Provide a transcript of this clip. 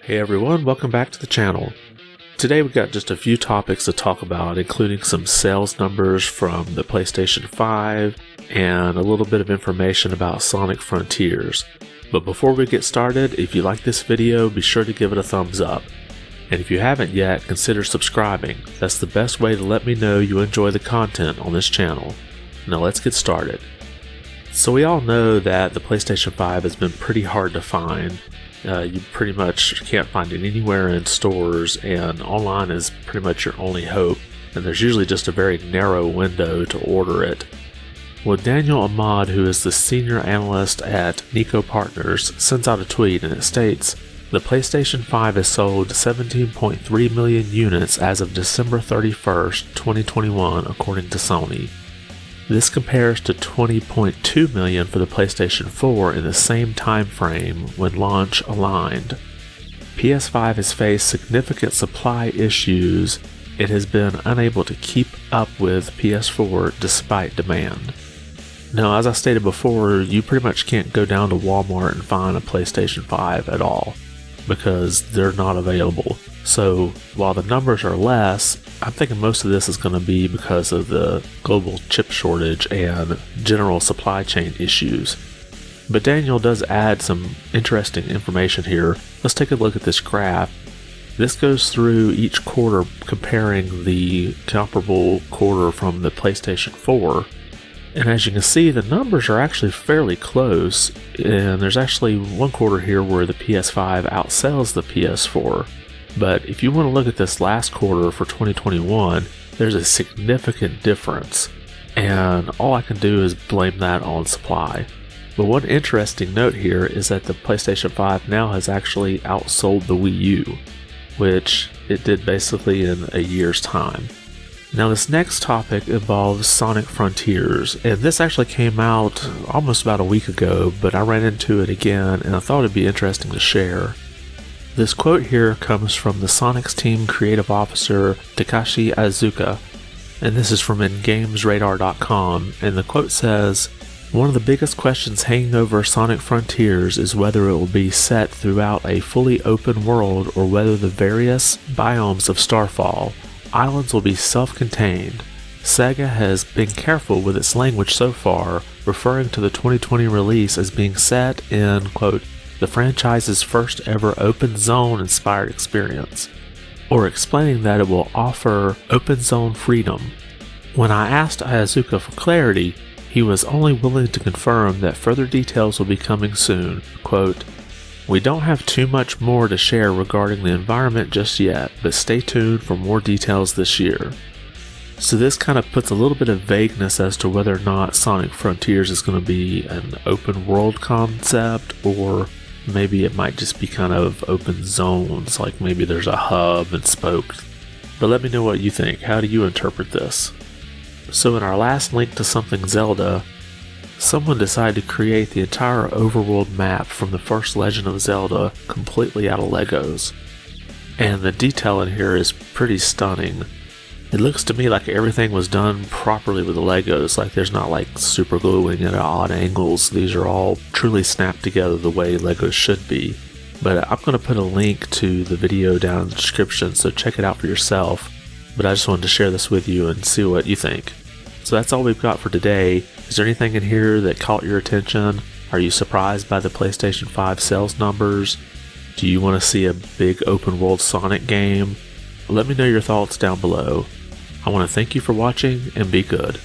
Hey everyone, welcome back to the channel. Today we got just a few topics to talk about, including some sales numbers from the PlayStation 5 and a little bit of information about Sonic Frontiers. But before we get started, if you like this video, be sure to give it a thumbs up. And if you haven't yet, consider subscribing. That's the best way to let me know you enjoy the content on this channel. Now let's get started. So we all know that the PlayStation 5 has been pretty hard to find. You pretty much can't find it anywhere in stores, and online is pretty much your only hope, and there's usually just a very narrow window to order it. Well, Daniel Ahmad, who is the senior analyst at Nico Partners, sends out a tweet and it states, "The PlayStation 5 has sold 17.3 million units as of December 31st, 2021, according to Sony. This compares to 20.2 million for the PlayStation 4 in the same time frame when launch aligned. PS5 has faced significant supply issues. It has been unable to keep up with PS4 despite demand." Now, as I stated before, you pretty much can't go down to Walmart and find a PlayStation 5 at all because they're not available. So while the numbers are less, I'm thinking most of this is going to be because of the global chip shortage and general supply chain issues. But Daniel does add some interesting information here. Let's take a look at this graph. This goes through each quarter comparing the comparable quarter from the PlayStation 4. And as you can see, the numbers are actually fairly close. And there's actually one quarter here where the PS5 outsells the PS4. But if you want to look at this last quarter for 2021, there's a significant difference, and all I can do is blame that on supply. But one interesting note here is that the PlayStation 5 now has actually outsold the Wii U, which it did basically in a year's time. Now this next topic involves Sonic Frontiers, and this actually came out almost about a week ago, but I ran into it again and I thought it'd be interesting to share. This quote here comes from the Sonic's team creative officer Takashi Azuka, and this is from InGamesRadar.com, and the quote says, "One of the biggest questions hanging over Sonic Frontiers is whether it will be set throughout a fully open world or whether the various biomes of Starfall islands will be self-contained. Sega has been careful with its language so far, referring to the 2020 release as being set in, quote, the franchise's first ever open zone inspired experience, or explaining that it will offer open zone freedom. When I asked Ayazuka for clarity, he was only willing to confirm that further details will be coming soon. Quote, we don't have too much more to share regarding the environment just yet, but stay tuned for more details this year." So this kind of puts a little bit of vagueness as to whether or not Sonic Frontiers is going to be an open world concept, or maybe it might just be kind of open zones, like maybe there's a hub and spokes. But let me know what you think. How do you interpret this? So in our last link to something Zelda, someone decided to create the entire overworld map from the first Legend of Zelda completely out of Legos. And the detail in here is pretty stunning. It looks to me like everything was done properly with the Legos, like there's not like super gluing at odd angles. These are all truly snapped together the way Legos should be. But I'm going to put a link to the video down in the description, so check it out for yourself. But I just wanted to share this with you and see what you think. So that's all we've got for today. Is there anything in here that caught your attention? Are you surprised by the PlayStation 5 sales numbers? Do you want to see a big open world Sonic game? Let me know your thoughts down below. I want to thank you for watching and be good.